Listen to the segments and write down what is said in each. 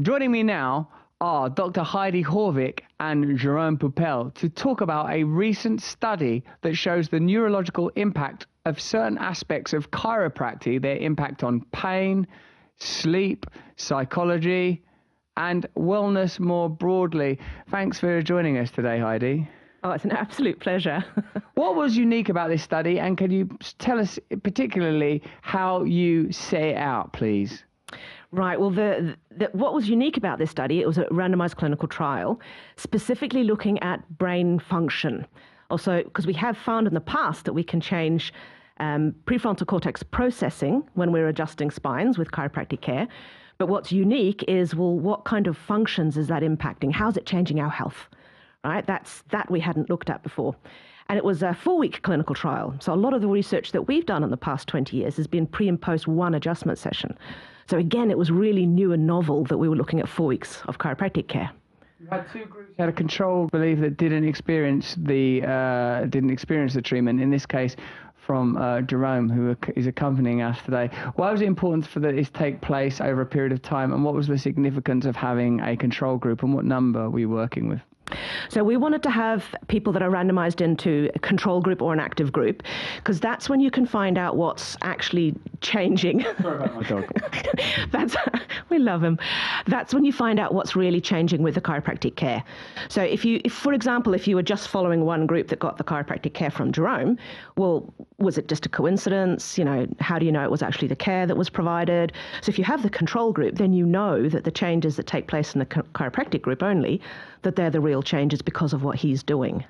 Joining me now are Dr. Heidi Haavik and Jerome Poupel to talk about a recent study that shows the neurological impact of certain aspects of chiropractic, their impact on pain, sleep, psychology, and wellness more broadly. Thanks for joining us today, Heidi. Oh, it's an absolute pleasure. What was unique about this study, and can you tell us particularly how you set it out, please? Right. Well, what was unique about this study, it was a randomized clinical trial, specifically looking at brain function. Also, because we have found in the past that we can change prefrontal cortex processing when we're adjusting spines with chiropractic care. But what's unique is, well, what kind of functions is that impacting? How's it changing our health? Right? That we hadn't looked at before. And it was a 4-week clinical trial. So a lot of the research that we've done in the past 20 years has been pre and post one adjustment session. So again, it was really new and novel that we were looking at 4 weeks of chiropractic care. You had two groups. You had a control group that didn't experience the treatment. In this case, from Jerome, who is accompanying us today. Why was it important for this to take place over a period of time, and what was the significance of having a control group, and what number were you working with? So we wanted to have people that are randomized into a control group or an active group, because that's when you can find out what's actually changing. Sorry about my dog. We love him. That's when you find out what's really changing with the chiropractic care. So if for example, if you were just following one group that got the chiropractic care from Jerome, well, was it just a coincidence? How do you know it was actually the care that was provided? So if you have the control group, then you know that the changes that take place in the chiropractic group only, that they're the real changes because of what he's doing,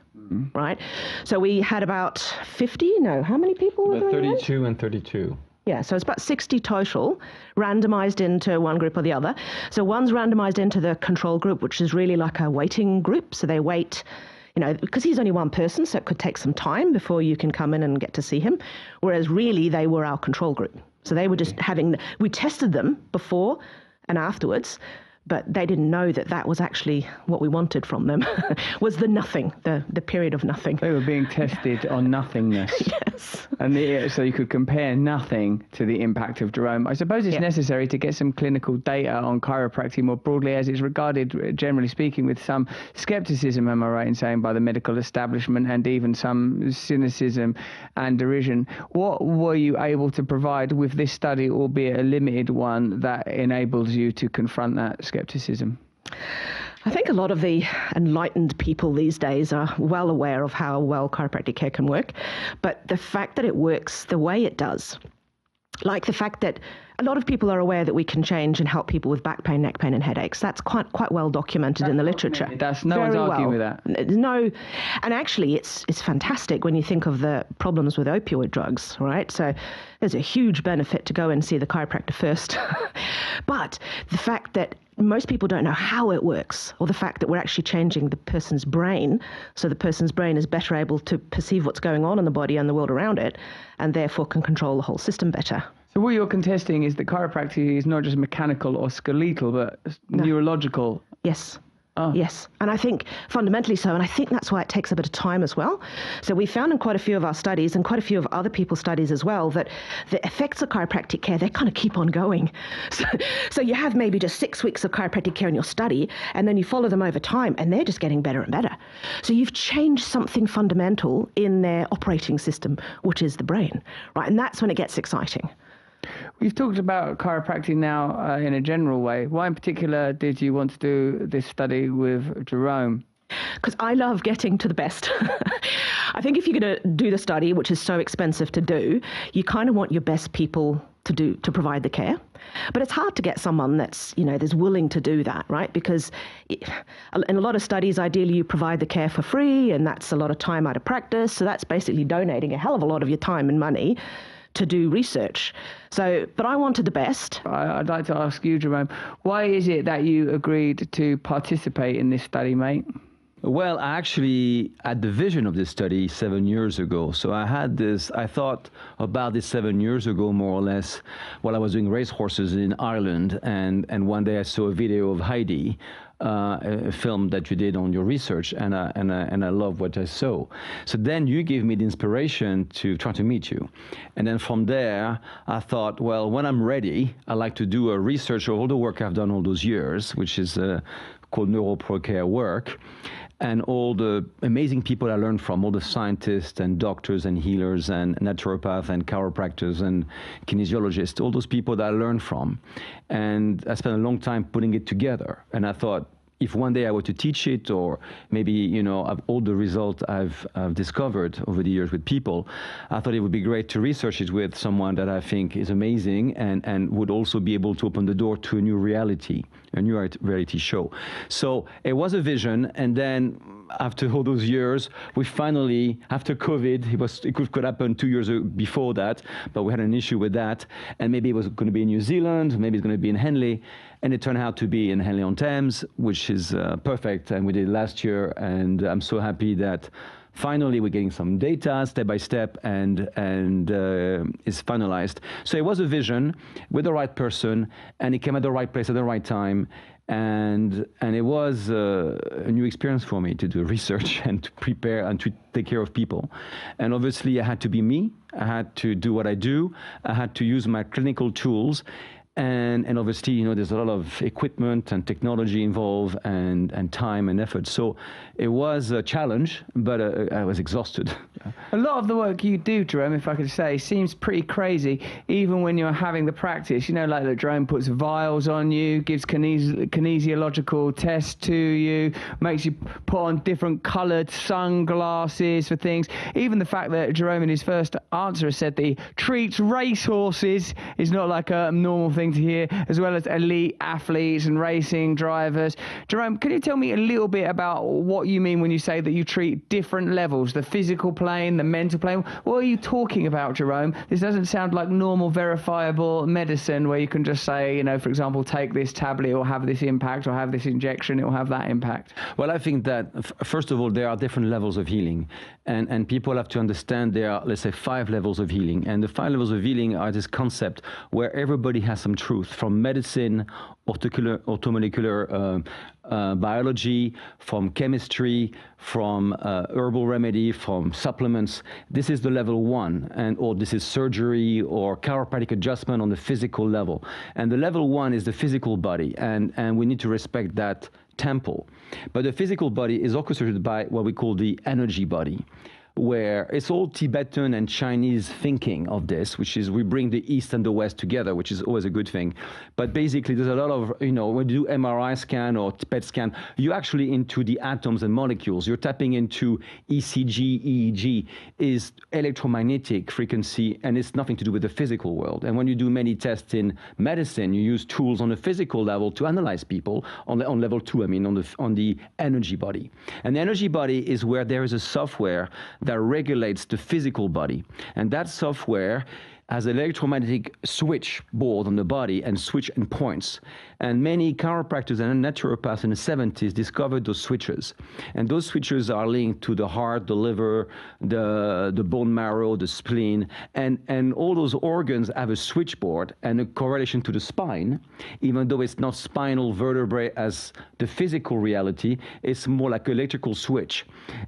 right? So we had about 50, how many people were there? 32 and 32. Yeah, so it's about 60 total, randomized into one group or the other. So one's randomized into the control group, which is really like a waiting group. So they wait, because he's only one person, so it could take some time before you can come in and get to see him. Whereas really they were our control group. So they were just we tested them before and afterwards, but they didn't know that was actually what we wanted from them, was the nothing, the period of nothing. They were being tested on nothingness. Yes. And so you could compare nothing to the impact of Jerome. I suppose it's necessary to get some clinical data on chiropractic more broadly, as it's regarded, generally speaking, with some skepticism, am I right in saying, by the medical establishment, and even some cynicism and derision. What were you able to provide with this study, albeit a limited one, that enables you to confront that skepticism? I think a lot of the enlightened people these days are well aware of how well chiropractic care can work, but the fact that it works the way it does, like the fact that a lot of people are aware that we can change and help people with back pain, neck pain, and headaches. That's quite well documented in the literature. No one's arguing with that. No, and actually it's fantastic when you think of the problems with opioid drugs, right? So there's a huge benefit to go and see the chiropractor first. But the fact that most people don't know how it works, or the fact that we're actually changing the person's brain, so the person's brain is better able to perceive what's going on in the body and the world around it, and therefore can control the whole system better. So what you're contesting is that chiropractic is not just mechanical or skeletal, but neurological. Yes. Oh. Yes, and I think fundamentally so, and I think that's why it takes a bit of time as well. So we found in quite a few of our studies, and quite a few of other people's studies as well, that the effects of chiropractic care, they kind of keep on going. So you have maybe just 6 weeks of chiropractic care in your study, and then you follow them over time, and they're just getting better and better. So you've changed something fundamental in their operating system, which is the brain, right? And that's when it gets exciting. We've talked about chiropractic now in a general way. Why in particular did you want to do this study with Jerome? Because I love getting to the best. I think if you're going to do the study, which is so expensive to do, you kind of want your best people to provide the care. But it's hard to get someone that's willing to do that, right? Because in a lot of studies, ideally you provide the care for free, and that's a lot of time out of practice. So that's basically donating a hell of a lot of your time and money to do research. But I wanted the best. I'd like to ask you, Jerome, why is it that you agreed to participate in this study, mate? Well, I actually had the vision of this study 7 years ago. So I thought about this 7 years ago, more or less, while I was doing racehorses in Ireland. And one day I saw a video of Heidi, a film that you did on your research, and I love what I saw. So then you gave me the inspiration to try to meet you. And then from there, I thought, well, when I'm ready, I'd like to do a research of all the work I've done all those years, which is called neuropro-care work, and all the amazing people I learned from, all the scientists and doctors and healers and naturopaths and chiropractors and kinesiologists, all those people that I learned from. And I spent a long time putting it together. And I thought, if one day I were to teach it, or maybe, of all the results I've discovered over the years with people, I thought it would be great to research it with someone that I think is amazing and would also be able to open the door to a new reality, a new reality show. So it was a vision, and then after all those years, we finally, after COVID, it could happen 2 years before that, but we had an issue with that, and maybe it was going to be in New Zealand, maybe it's going to be in Henley, and it turned out to be in Henley-on-Thames, which is perfect, and we did it last year, and I'm so happy that finally we're getting some data step by step, and it's finalized. So it was a vision with the right person, and it came at the right place at the right time. And it was a new experience for me to do research and to prepare and to take care of people. And obviously I had to be me. I had to do what I do. I had to use my clinical tools. And obviously, there's a lot of equipment and technology involved and time and effort. So it was a challenge, but I was exhausted. A lot of the work you do, Jerome, if I could say, seems pretty crazy, even when you're having the practice. Like that Jerome puts vials on you, gives kinesiological tests to you, makes you put on different coloured sunglasses for things. Even the fact that Jerome in his first answer has said that he treats racehorses is not like a normal thing to hear, as well as elite athletes and racing drivers. Jerome, can you tell me a little bit about what you mean when you say that you treat different levels, the physical plane, the mental plane? What are you talking about, Jerome? This doesn't sound like normal verifiable medicine where you can just say, for example, take this tablet, it will have this impact, or have this injection, it will have that impact. Well, I think that, first of all, there are different levels of healing. And people have to understand there are, let's say, 5 levels of healing. And the 5 levels of healing are this concept where everybody has some truth, from medicine, orthomolecular biology, from chemistry, from herbal remedy, from supplements. This is the level 1, or this is surgery or chiropractic adjustment on the physical level. And the level 1 is the physical body, and we need to respect that temple. But the physical body is orchestrated by what we call the energy body, where it's all Tibetan and Chinese thinking of this, which is we bring the East and the West together, which is always a good thing. But basically, there's a lot of, when you do MRI scan or PET scan, you're actually into the atoms and molecules. You're tapping into ECG, EEG, is electromagnetic frequency, and it's nothing to do with the physical world. And when you do many tests in medicine, you use tools on the physical level to analyze people, on level 2, on the energy body. And the energy body is where there is a software that regulates the physical body. And that software has an electromagnetic switch board on the body and switch and points. And many chiropractors and naturopaths in the 70s discovered those switches. And those switches are linked to the heart, the liver, the bone marrow, the spleen, and all those organs have a switchboard and a correlation to the spine, even though it's not spinal vertebrae as the physical reality, it's more like an electrical switch.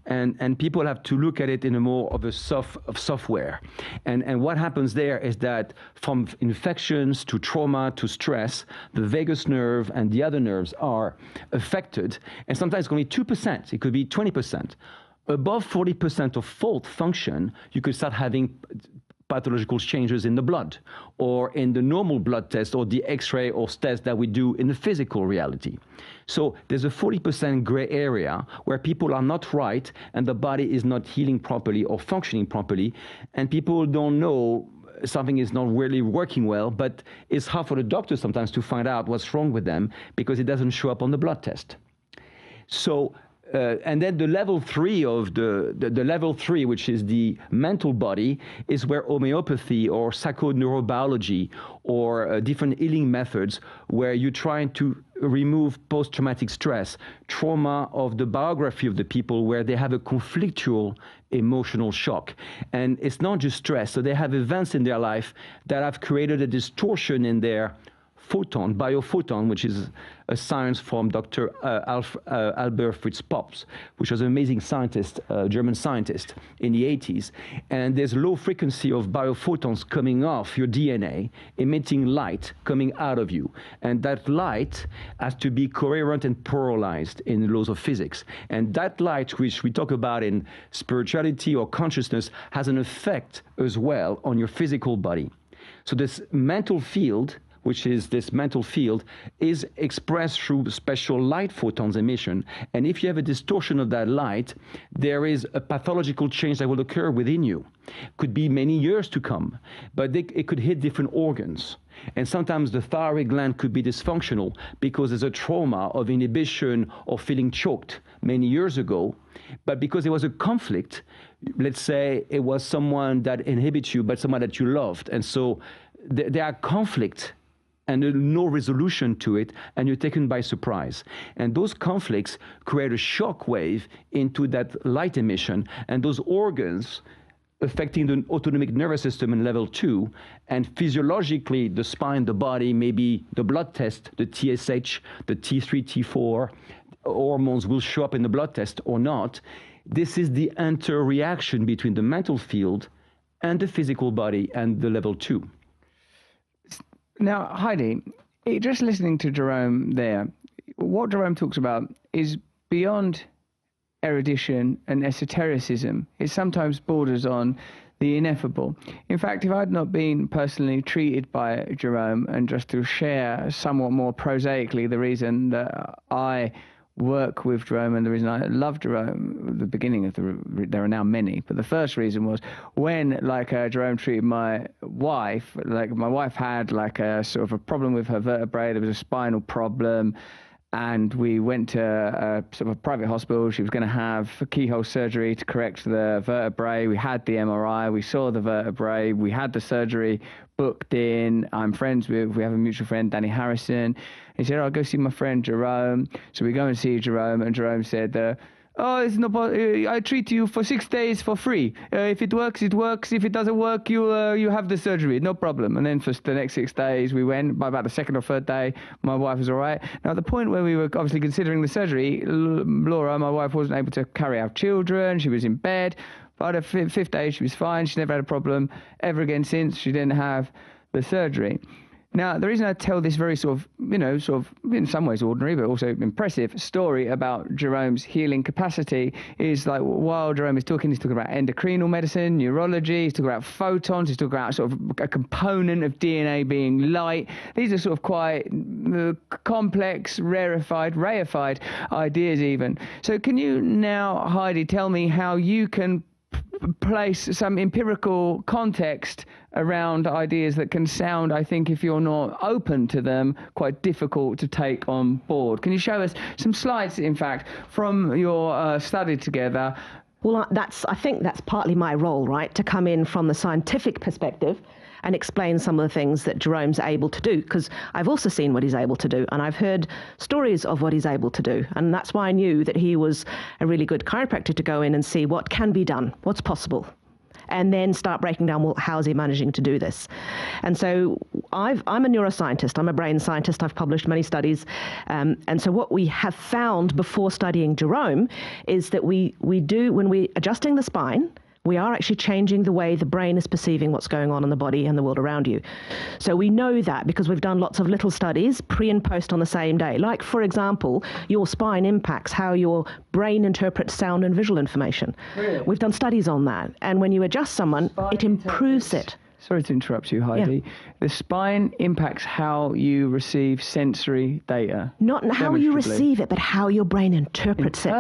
And people have to look at it in a more of a software. And what happens there is that from infections to trauma to stress, the vagus nerve and the other nerves are affected, and sometimes it's going to be 2%, it could be 20%. Above 40% of fault function, you could start having pathological changes in the blood, or in the normal blood test, or the X-ray or test that we do in the physical reality. So there's a 40% gray area where people are not right, and the body is not healing properly or functioning properly, and people don't know something is not really working well, but it's hard for the doctor sometimes to find out what's wrong with them because it doesn't show up on the blood test. So And then the level 3 of the level 3, which is the mental body, is where homeopathy or psychoneurobiology or different healing methods, where you're trying to remove post-traumatic stress, trauma of the biography of the people, where they have a conflictual emotional shock. And it's not just stress. So they have events in their life that have created a distortion in their biophoton, which is a science from Dr. Albert Fritz Pops, which was an amazing scientist, German scientist in the 80s. And there's low frequency of biophotons coming off your DNA, emitting light coming out of you. And that light has to be coherent and polarized in the laws of physics. And that light, which we talk about in spirituality or consciousness, has an effect as well on your physical body. So this mental field, which is this mental field, is expressed through special light photons emission. And if you have a distortion of that light, there is a pathological change that will occur within you. Could be many years to come, but it could hit different organs. And sometimes the thyroid gland could be dysfunctional because there's a trauma of inhibition or feeling choked many years ago. But because there was a conflict, let's say it was someone that inhibits you, but someone that you loved. And so there are conflicts and no resolution to it, and you're taken by surprise. And those conflicts create a shock wave into that light emission, and those organs affecting the autonomic nervous system in level 2, and physiologically the spine, the body, maybe the blood test, the TSH, the T3, T4 hormones will show up in the blood test or not. This is the inter-reaction between the mental field and the physical body and the level 2. Now, Heidi, just listening to Jerome there, what Jerome talks about is beyond erudition and esotericism. It sometimes borders on the ineffable. In fact, if I'd not been personally treated by Jerome, and just to share somewhat more prosaically the reason that I work with Jerome and the reason I love Jerome, the beginning of there are now many, but the first reason was when Jerome treated my wife, my wife had a sort of a problem with her vertebrae, there was a spinal problem, and we went to a sort of a private hospital. She was going to have keyhole surgery to correct the vertebrae. We had the MRI, we saw the vertebrae, we had the surgery booked in. we have a mutual friend, Danny Harrison. He said, I'll go see my friend Jerome. So we go and see Jerome, and Jerome said, it's no, I treat you for 6 days for free. If it works, it works. If it doesn't work, you have the surgery, no problem. And then for the next 6 days, we went. By about the second or third day, my wife was all right. Now, at the point where we were obviously considering the surgery, Laura, my wife, wasn't able to carry our children. She was in bed. By the fifth day, she was fine. She never had a problem ever again since. She didn't have the surgery. Now, the reason I tell this very sort of in some ways ordinary, but also impressive story about Jerome's healing capacity is while Jerome is talking, he's talking about endocrinal medicine, neurology, he's talking about photons, he's talking about sort of a component of DNA being light. These are sort of quite complex, reified ideas even. So can you now, Heidi, tell me how you can place some empirical context around ideas that can sound, I think, if you're not open to them, quite difficult to take on board. Can you show us some slides, in fact, from your study together? Well, I think that's partly my role, right, to come in from the scientific perspective and explain some of the things that Jerome's able to do, because I've also seen what he's able to do, and I've heard stories of what he's able to do, and that's why I knew that he was a really good chiropractor to go in and see what can be done, what's possible, and then start breaking down, well, how is he managing to do this? And so I'm a neuroscientist, I'm a brain scientist, I've published many studies, and so what we have found before studying Jerome is that we do, when we're adjusting the spine, we are actually changing the way the brain is perceiving what's going on in the body and the world around you. So we know that because we've done lots of little studies, pre and post on the same day. Like, for example, your spine impacts how your brain interprets sound and visual information. Really? We've done studies on that. And when you adjust someone, it improves it. Sorry to interrupt you, Heidi. Yeah. The spine impacts how you receive sensory data. Not how you receive it, but how your brain interprets it.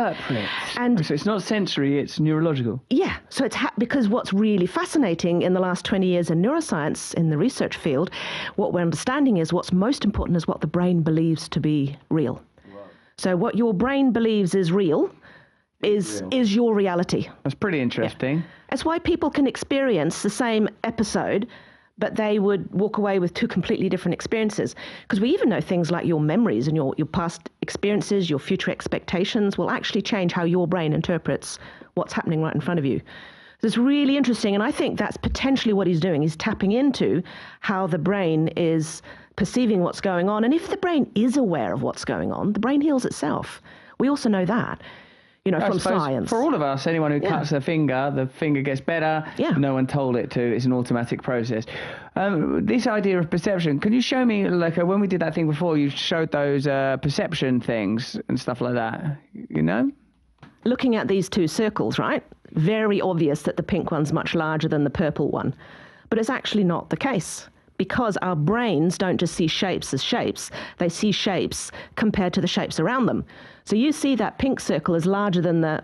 And so it's not sensory, it's neurological. Yeah. So it's because what's really fascinating in the last 20 years in neuroscience, in the research field, what we're understanding is what's most important is what the brain believes to be real. Wow. So what your brain believes is real, is your reality. That's pretty interesting. Yeah. That's why people can experience the same episode, but they would walk away with two completely different experiences. Because we even know things like your memories and your past experiences, your future expectations will actually change how your brain interprets what's happening right in front of you. So it's really interesting, and I think that's potentially what he's doing. He's tapping into how the brain is perceiving what's going on. And if the brain is aware of what's going on, the brain heals itself. We also know that. From science. For all of us, anyone who cuts the finger gets better. Yeah. No one told it to. It's an automatic process. This idea of perception, can you show me, like when we did that thing before, you showed those perception things and stuff like that, Looking at these two circles, right? Very obvious that the pink one's much larger than the purple one. But it's actually not the case. Because our brains don't just see shapes as shapes, they see shapes compared to the shapes around them. So you see that pink circle is larger than the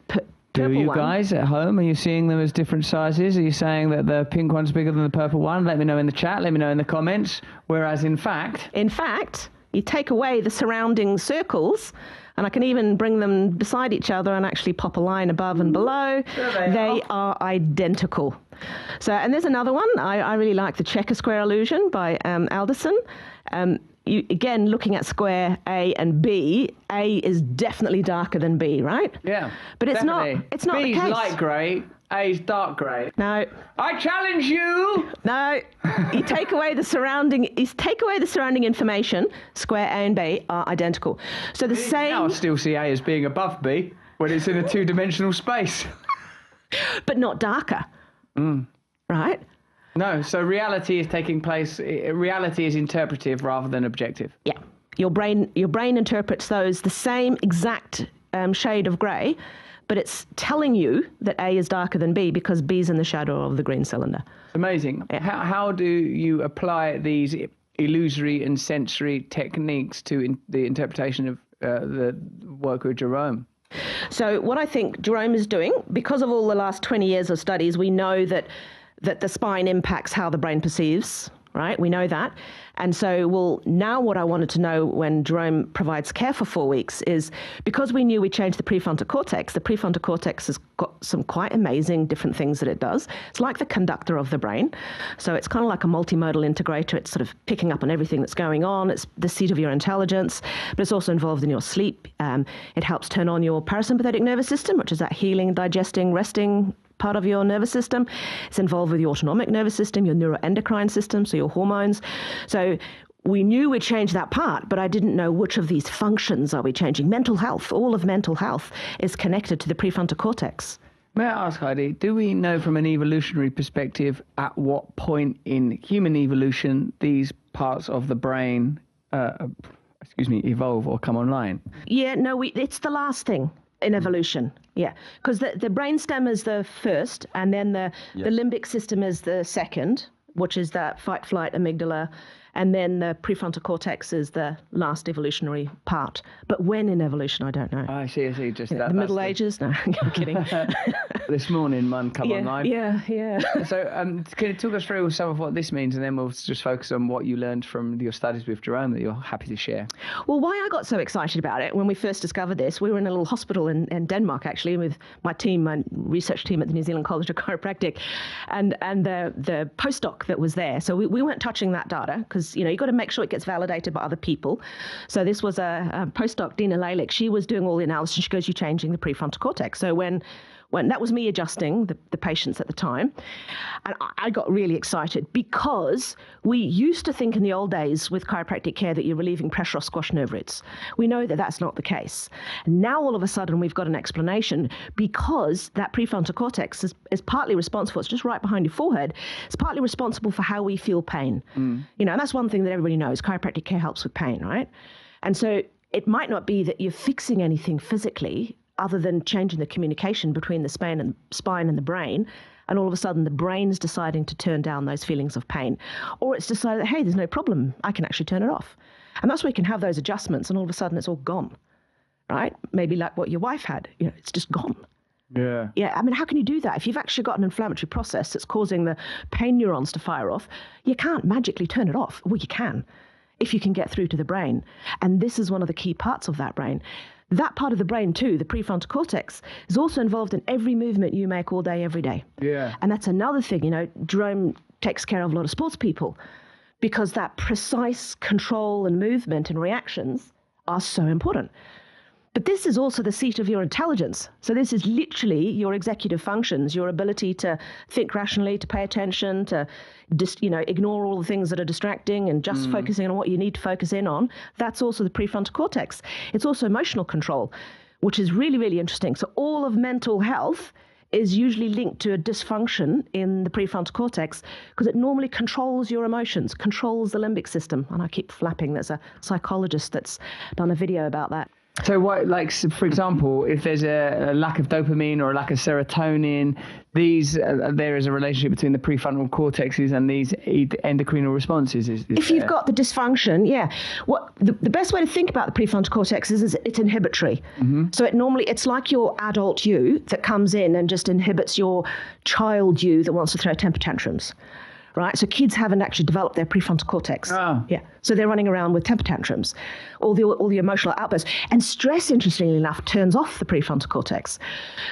purple one. Do you guys at home, are you seeing them as different sizes? Are you saying that the pink one's bigger than the purple one? Let me know in the chat, let me know in the comments. Whereas in fact, you take away the surrounding circles, and I can even bring them beside each other and actually pop a line above and below. They are identical. So, and there's another one. I really like the checker square illusion by Alderson. Again, looking at square A and B, A is definitely darker than B, right? Yeah. But it's definitely. not. It's not B's the case. light grey, A's dark grey. No. I challenge you. No. You take away the surrounding information. Square A and B are identical. So the same. Now I still see A as being above B when it's in a two-dimensional space. But not darker. Right? No, so reality is taking place, reality is interpretive rather than objective. Yeah. Your brain interprets those the same exact shade of grey, but it's telling you that A is darker than B because B is in the shadow of the green cylinder. Amazing. Yeah. How do you apply these illusory and sensory techniques to the interpretation of the work with Jerome? So what I think Jerome is doing, because of all the last 20 years of studies, we know that the spine impacts how the brain perceives, right? We know that. And so, now what I wanted to know when Jerome provides care for 4 weeks is, because we knew we changed the prefrontal cortex has got some quite amazing different things that it does. It's like the conductor of the brain. So it's kind of like a multimodal integrator. It's sort of picking up on everything that's going on. It's the seat of your intelligence, but it's also involved in your sleep. It helps turn on your parasympathetic nervous system, which is that healing, digesting, resting part of your nervous system. It's involved with your autonomic nervous system, your neuroendocrine system, so your hormones. So we knew we'd change that part, but I didn't know which of these functions are we changing. Mental health, all of mental health is connected to the prefrontal cortex. May I ask, Heidi, do we know from an evolutionary perspective at what point in human evolution these parts of the brain, evolve or come online? Yeah, no, it's the last thing in evolution. Yeah, because the brainstem is the first, and then the limbic system is the second, which is that fight, flight, amygdala, and then the prefrontal cortex is the last evolutionary part. But when in evolution, I don't know. I see. Just the Middle Ages? No, I'm kidding. This morning, one come online. Yeah. So can you talk us through some of what this means, and then we'll just focus on what you learned from your studies with Jerome that you're happy to share? Well, why I got so excited about it when we first discovered this, we were in a little hospital in Denmark, actually, with my research team at the New Zealand College of Chiropractic, and the postdoc that was there. So we weren't touching that data because, you've got to make sure it gets validated by other people. So this was a postdoc, Dina Lalick. She was doing all the analysis. She goes, you're changing the prefrontal cortex. So when that was me adjusting the patients at the time, and I got really excited because we used to think in the old days with chiropractic care that you're relieving pressure off squash nerve roots. We know that that's not the case. Now all of a sudden we've got an explanation because that prefrontal cortex is partly responsible. It's just right behind your forehead. It's partly responsible for how we feel pain. And that's one thing that everybody knows. Chiropractic care helps with pain, right? And so it might not be that you're fixing anything physically other than changing the communication between the spine and the brain, and all of a sudden the brain's deciding to turn down those feelings of pain. Or it's decided that, hey, there's no problem, I can actually turn it off. And that's where you can have those adjustments, and all of a sudden it's all gone, right? Maybe like what your wife had, it's just gone. Yeah. Yeah, I mean, how can you do that? If you've actually got an inflammatory process that's causing the pain neurons to fire off, you can't magically turn it off. Well, you can. if you can get through to the brain. And this is one of the key parts of that brain. That part of the brain too, the prefrontal cortex, is also involved in every movement you make all day, every day. Yeah. And that's another thing, Jerome takes care of a lot of sports people because that precise control and movement and reactions are so important. But this is also the seat of your intelligence. So this is literally your executive functions, your ability to think rationally, to pay attention, to ignore all the things that are distracting and just focusing on what you need to focus in on. That's also the prefrontal cortex. It's also emotional control, which is really, really interesting. So all of mental health is usually linked to a dysfunction in the prefrontal cortex because it normally controls your emotions, controls the limbic system. And I keep flapping. There's a psychologist that's done a video about that. So for example, if there's a lack of dopamine or a lack of serotonin, there is a relationship between the prefrontal cortexes and these endocrinal responses. If you've got the dysfunction, the best way to think about the prefrontal cortex is it's inhibitory. Mm-hmm. So it's like your adult you that comes in and just inhibits your child you that wants to throw temper tantrums. Right, so kids haven't actually developed their prefrontal cortex. Oh. Yeah, so they're running around with temper tantrums, all the emotional outbursts, and stress, interestingly enough, turns off the prefrontal cortex.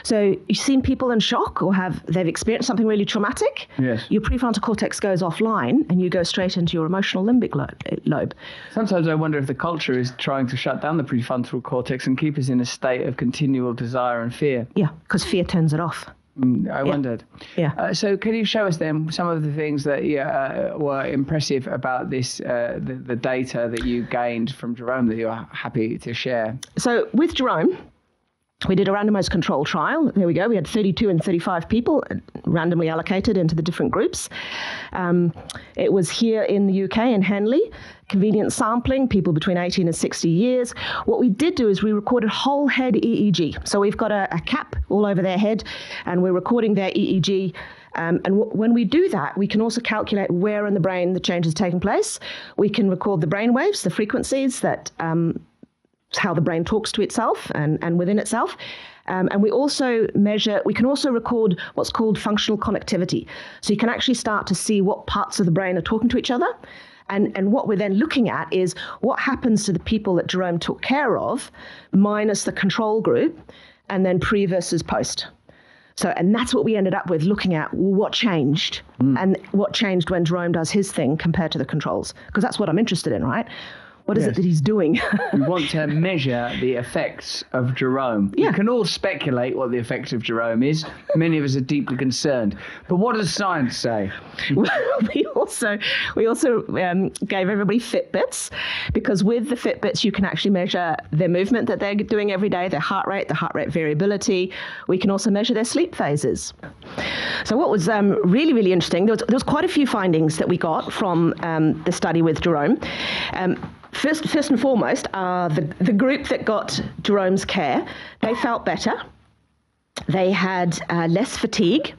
So you've seen people in shock or they've experienced something really traumatic. Yes. Your prefrontal cortex goes offline, and you go straight into your emotional limbic lobe. Sometimes I wonder if the culture is trying to shut down the prefrontal cortex and keep us in a state of continual desire and fear. Yeah, because fear turns it off. I wondered. Yeah. So can you show us then some of the things that were impressive about this, the data that you gained from Jerome that you're happy to share? So with Jerome, we did a randomized control trial. There we go. We had 32 and 35 people randomly allocated into the different groups. It was here in the UK in Henley. Convenient sampling, people between 18 and 60 years. What we did do is we recorded whole head EEG. So we've got a cap all over their head, and we're recording their EEG. When we do that, we can also calculate where in the brain the change is taking place. We can record the brain waves, the frequencies that how the brain talks to itself and within itself. And we can also record what's called functional connectivity. So you can actually start to see what parts of the brain are talking to each other. And what we're then looking at is what happens to the people that Jerome took care of minus the control group, and then pre versus post. And that's what we ended up with, looking at what changed and what changed when Jerome does his thing compared to the controls. Because that's what I'm interested in, right? What is it that he's doing? We want to measure the effects of Jerome. Yeah. We can all speculate what the effect of Jerome is. Many of us are deeply concerned. But what does science say? We also gave everybody Fitbits, because with the Fitbits you can actually measure their movement that they're doing every day, their heart rate, the heart rate variability. We can also measure their sleep phases. So what was really, really interesting, there was quite a few findings that we got from the study with Jerome. First and foremost, the group that got Jerome's care, they felt better. They had less fatigue,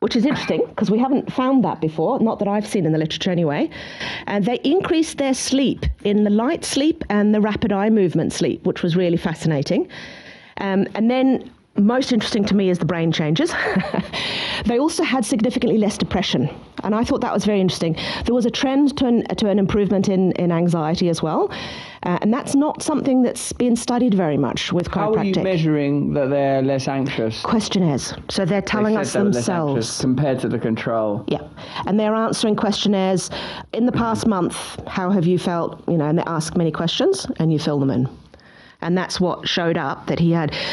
which is interesting because we haven't found that before, not that I've seen in the literature anyway. And they increased their sleep in the light sleep and the rapid eye movement sleep, which was really fascinating. And then most interesting to me is the brain changes. They also had significantly less depression, and I thought that was very interesting. There was a trend to an improvement in anxiety as well, and that's not something that's been studied very much with chiropractic. How are you measuring that they're less anxious? Questionnaires. So they're telling us themselves. Compared to the control. Yeah, and they're answering questionnaires. In the past month, how have you felt? And they ask many questions, and you fill them in. And that's what showed up, that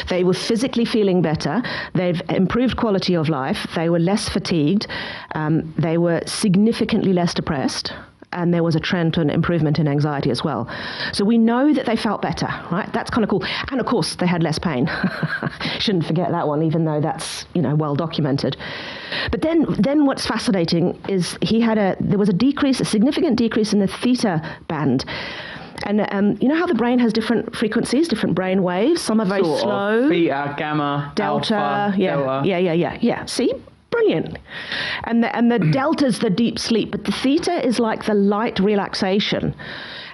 they were physically feeling better, they've improved quality of life, they were less fatigued, they were significantly less depressed, and there was a trend to an improvement in anxiety as well. So we know that they felt better, right? That's kind of cool. And of course, they had less pain. Shouldn't forget that one, even though that's, well documented. But then what's fascinating is there was a significant decrease in the theta band. And you know how the brain has different frequencies, different brain waves? Some are very slow. Theta, gamma, delta. Alpha, delta. Yeah. See? Brilliant. And the delta's the deep sleep, but the theta is like the light relaxation.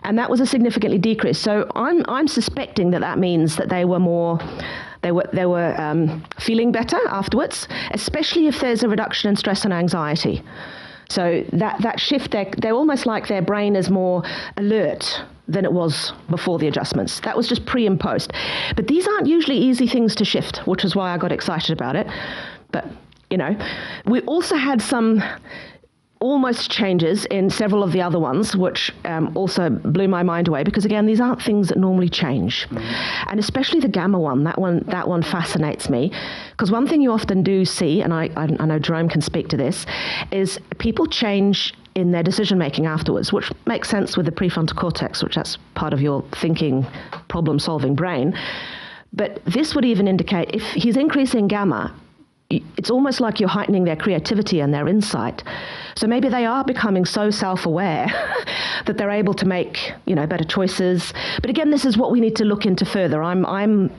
And that was a significantly decreased. So I'm suspecting that means that they were feeling better afterwards, especially if there's a reduction in stress and anxiety. So that shift, they're almost like their brain is more alert than it was before the adjustments. That was just pre and post. But these aren't usually easy things to shift, which is why I got excited about it. But, we also had some almost changes in several of the other ones, which also blew my mind away, because again, these aren't things that normally change. And especially the gamma one, that one fascinates me, because one thing you often do see, and I know Jerome can speak to this, is people change in their decision making afterwards, which makes sense with the prefrontal cortex, which that's part of your thinking, problem solving brain. But this would even indicate if he's increasing gamma, it's almost like you're heightening their creativity and their insight. So maybe they are becoming so self-aware that they're able to make, better choices. But again, this is what we need to look into further. I'm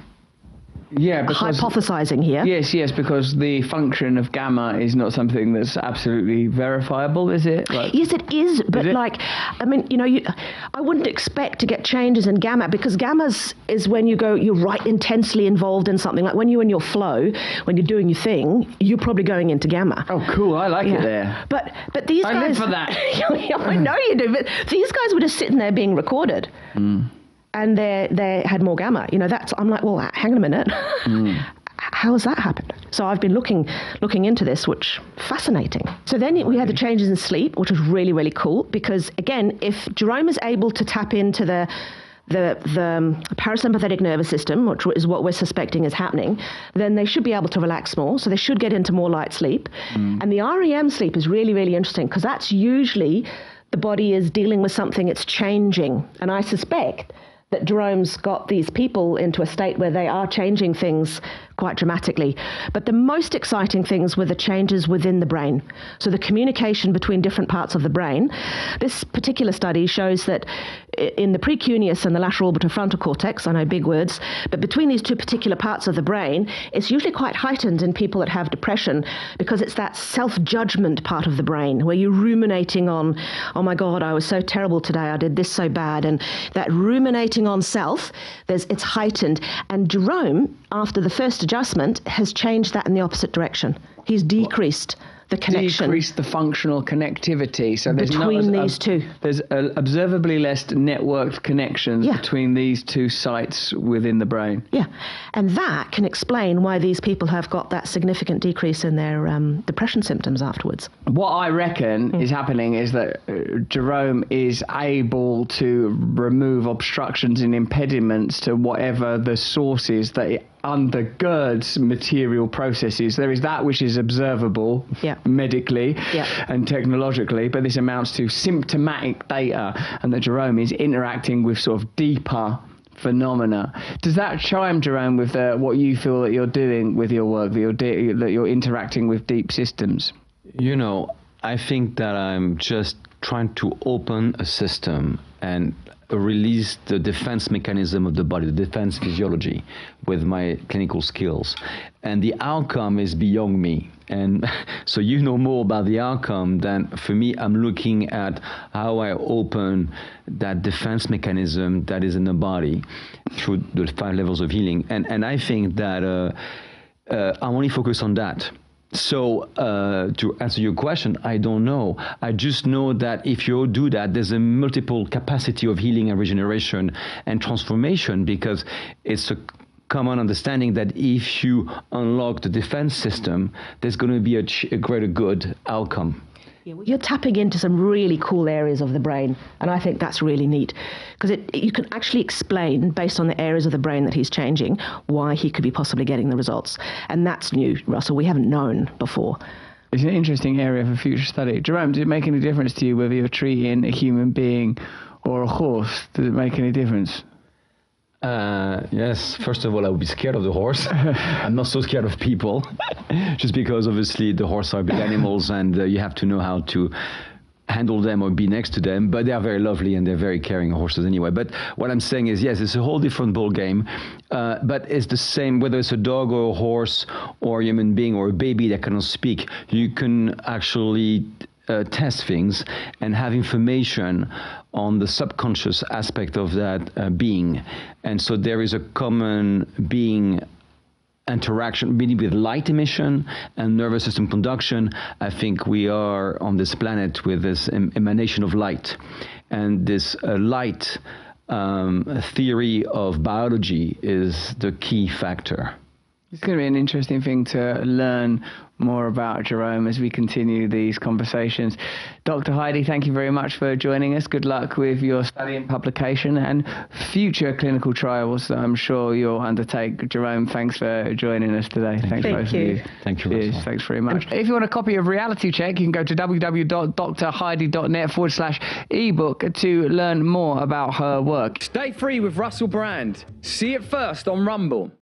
hypothesizing here. Yes, because the function of gamma is not something that's absolutely verifiable, is it? Yes, it is. But I wouldn't expect to get changes in gamma, because gamma is when you're right intensely involved in something. Like when you're in your flow, when you're doing your thing, you're probably going into gamma. Oh, cool. I like it there. But these guys... I live for that. I know you do. But these guys were just sitting there being recorded. And they had more gamma. I'm like, well, hang on a minute. How has that happened? So I've been looking into this, which fascinating. So then we had the changes in sleep, which was really, really cool, because again, if Jerome is able to tap into the parasympathetic nervous system, which is what we're suspecting is happening, then they should be able to relax more. So they should get into more light sleep. And the REM sleep is really, really interesting, because that's usually the body is dealing with something, it's changing. And I suspect that Jerome's got these people into a state where they are changing things quite dramatically. But the most exciting things were the changes within the brain. So the communication between different parts of the brain. This particular study shows that in the precuneus and the lateral orbital frontal cortex, I know big words, but between these two particular parts of the brain, it's usually quite heightened in people that have depression, because it's that self-judgment part of the brain where you're ruminating on, oh my God, I was so terrible today, I did this so bad. And that ruminating on self, it's heightened. And Jerome, after the first adjustment, has changed that in the opposite direction. He's decreased the connection. Decrease the functional connectivity. So there's between these two. There's observably less networked connections between these two sites within the brain. Yeah. And that can explain why these people have got that significant decrease in their depression symptoms afterwards. What I reckon is happening is that Jerome is able to remove obstructions and impediments to whatever the source is that it undergirds material processes. There is that which is observable medically and technologically, but this amounts to symptomatic data, and that Jerome is interacting with sort of deeper phenomena. Does that chime, Jerome, with what you feel that you're doing with your work, that you're interacting with deep systems? I think that I'm just trying to open a system and release the defense mechanism of the body, the defense physiology, with my clinical skills. And the outcome is beyond me. And so you know more about the outcome than for me. I'm looking at how I open that defense mechanism that is in the body through the 5 levels of healing. And I think that I'm only focused on that. So to answer your question, I don't know. I just know that if you do that, there's a multiple capacity of healing and regeneration and transformation, because it's a common understanding that if you unlock the defense system, there's going to be a greater good outcome. You're tapping into some really cool areas of the brain, and I think that's really neat, because you can actually explain, based on the areas of the brain that he's changing, why he could be possibly getting the results. And that's new, Russell. We haven't known before. It's an interesting area for future study. Jerome, does it make any difference to you whether you're treating a human being or a horse? Does it make any difference? Yes, first of all, I would be scared of the horse. I'm not so scared of people, just because obviously the horse are big animals, and you have to know how to handle them or be next to them, but they are very lovely and they're very caring horses anyway. But what I'm saying is, yes, it's a whole different ball game, but it's the same whether it's a dog or a horse or a human being or a baby that cannot speak. You can actually test things and have information on the subconscious aspect of that being. And so there is a common being interaction, meaning with light emission and nervous system conduction. I think we are on this planet with this emanation of light. And this light theory of biology is the key factor. It's going to be an interesting thing to learn more about, Jerome, as we continue these conversations. Dr. Heidi, thank you very much for joining us. Good luck with your study and publication and future clinical trials that I'm sure you'll undertake. Jerome, thanks for joining us today. Thanks both of you. Thank you. Cheers. Thanks very much. If you want a copy of Reality Check, you can go to www.drheidi.net/ebook to learn more about her work. Stay free with Russell Brand. See it first on Rumble.